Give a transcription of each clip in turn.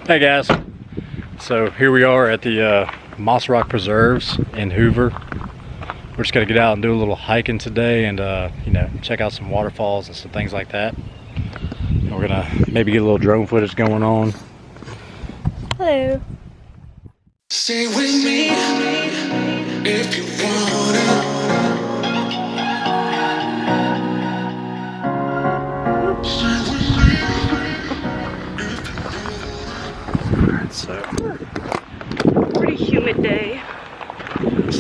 Hey guys, so here we are at the Moss Rock Preserves in Hoover. We're just gonna get out and do a little hiking today and check out some waterfalls and some things like that. And we're gonna maybe get a little drone footage going on. Hello. Stay with me if you wanna. So Pretty humid day.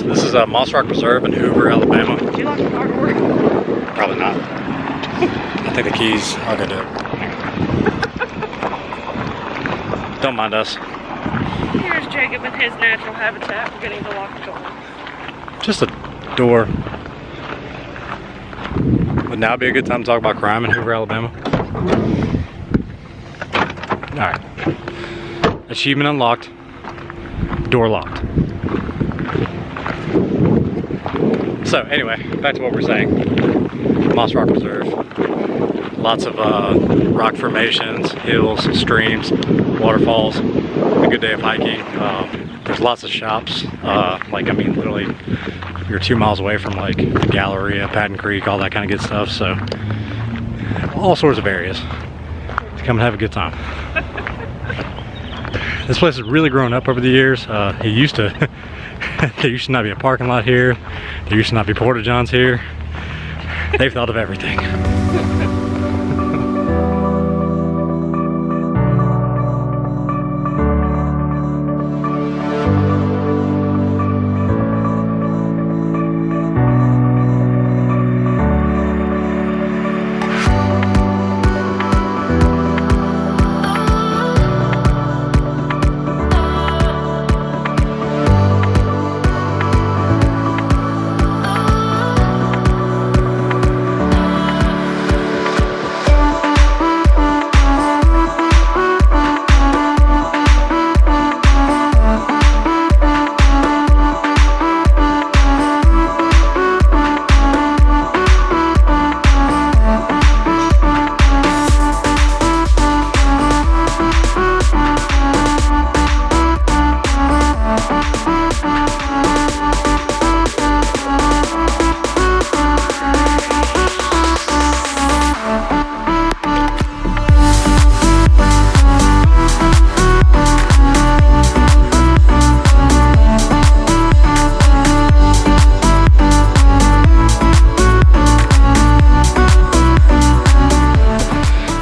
this is Moss Rock Preserve in Hoover, Alabama. Do you lock the car door? Probably not. I think the keys are gonna do it. Don't mind us. Here's Jacob in his natural habitat. We're gonna need to lock the door. Just a door. Would now be a good time to talk about crime in Hoover, Alabama? Alright. Achievement unlocked. Door locked. So anyway, back to what we're saying. Moss Rock Preserve. Lots of rock formations, hills, streams, waterfalls. A good day of hiking. There's lots of shops. Literally you're 2 miles away from like the Galleria, Patton Creek, all that kind of good stuff. So all sorts of areas to come and have a good time. This place has really grown up over the years. It used to there used to not be a parking lot here. There used to not be porta johns here. They've thought of everything.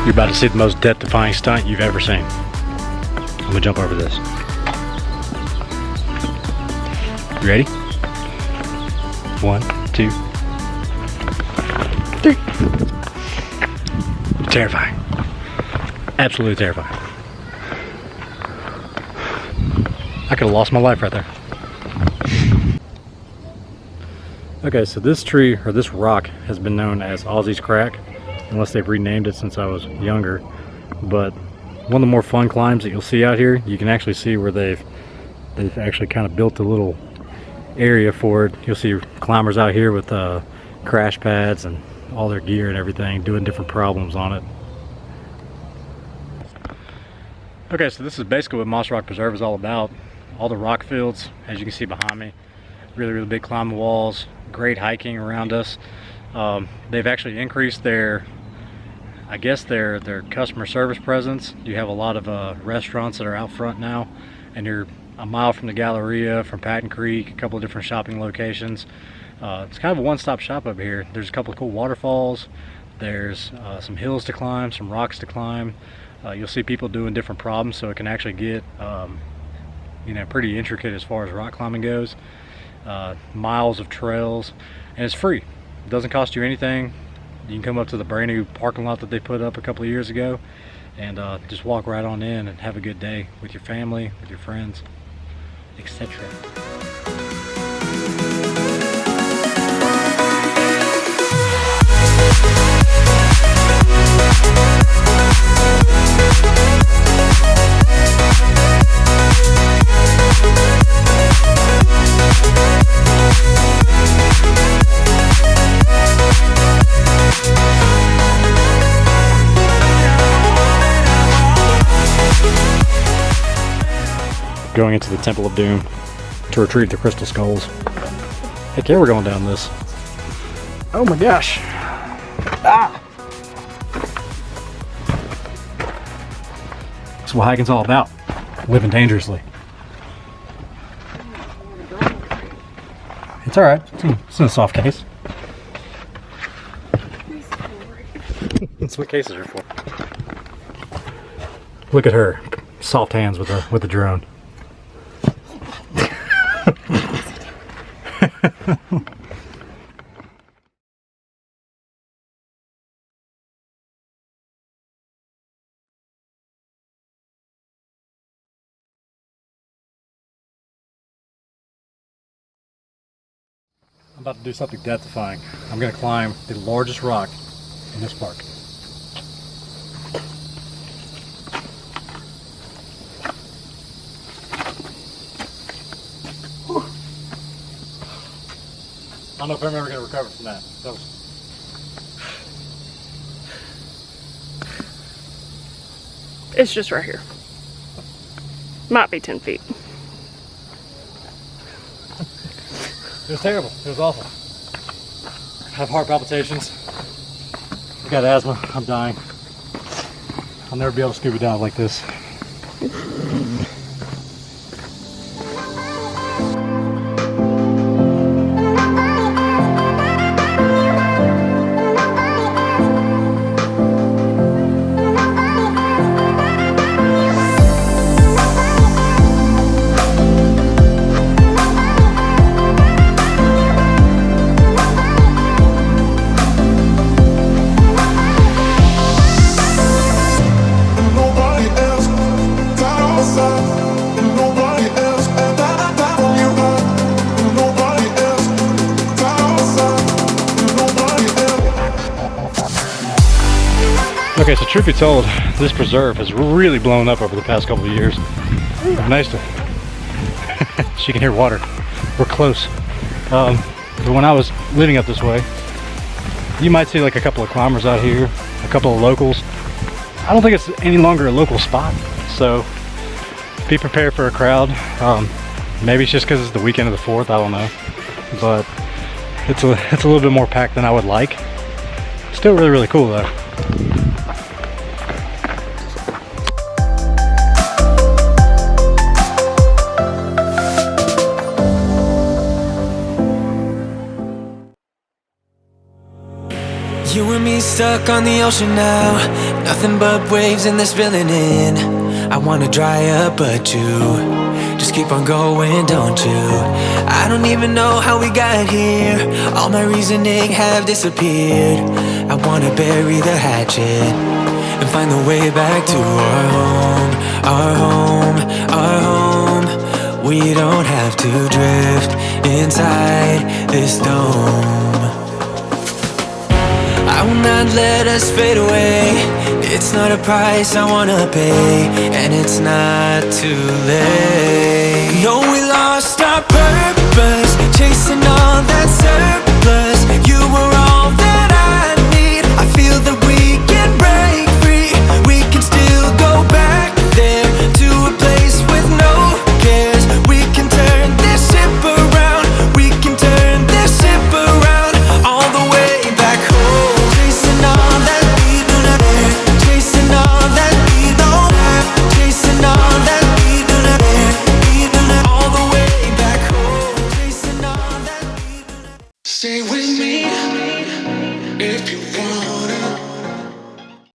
You're about to see the most death-defying stunt you've ever seen. I'm gonna jump over this. You ready? 1, 2, 3. Terrifying. Absolutely terrifying. I could have lost my life right there. Okay, so this tree, or this rock, has been known as Aussie's Crack, unless they've renamed it since I was younger. But one of the more fun climbs that you'll see out here, you can actually see where they've actually kind of built a little area for it. You'll see climbers out here with crash pads and all their gear and everything, doing different problems on it. Okay, so this is basically what Moss Rock Preserve is all about. All the rock fields, as you can see behind me, really big climbing walls, great hiking around us. They've actually increased their customer service presence. You have a lot of restaurants that are out front now, and you're a mile from the Galleria, from Patton Creek, a couple of different shopping locations. It's kind of a one-stop shop up here. There's a couple of cool waterfalls. There's some hills to climb, some rocks to climb. You'll see people doing different problems, so it can actually get pretty intricate as far as rock climbing goes. Miles of trails, and it's free. It doesn't cost you anything. You can come up to the brand new parking lot that they put up a couple of years ago and just walk right on in and have a good day with your family, with your friends, etc. going into the Temple of Doom to retrieve the crystal skulls. Heck yeah, we're going down this. Oh my gosh. Ah! That's what hiking's all about. Living dangerously. It's alright. It's in a soft case. That's what cases are for. Look at her. Soft hands with the drone. I'm about to do something death-defying. I'm going to climb the largest rock in this park. I don't know if I'm ever going to recover from that. That was... It's just right here. Might be 10 feet. It was terrible. It was awful. I have heart palpitations. I got asthma. I'm dying. I'll never be able to scuba dive like this. Okay, so truth be told, this preserve has really blown up over the past couple of years. Nice to... She can hear water. We're close. But when I was living up this way, you might see like a couple of climbers out here, a couple of locals. I don't think it's any longer a local spot, so be prepared for a crowd. Maybe it's just because it's the weekend of the 4th, I don't know. But it's a little bit more packed than I would like. Still really, really cool though. You and me stuck on the ocean now, nothing but waves and this filling in. I wanna dry up but you just keep on going, don't you? I don't even know how we got here, all my reasoning have disappeared. I wanna bury the hatchet and find the way back to our home, our home, our home. We don't have to drift inside this dome. I will not let us fade away. It's not a price I wanna pay, and it's not too late. No, we lost our purpose, chasing all that surplus. You were all that I need. I feel that we can break free. We can still go back there to a place with no cares. We can turn this ship around. We can turn this ship around all the way back home. Stay with me.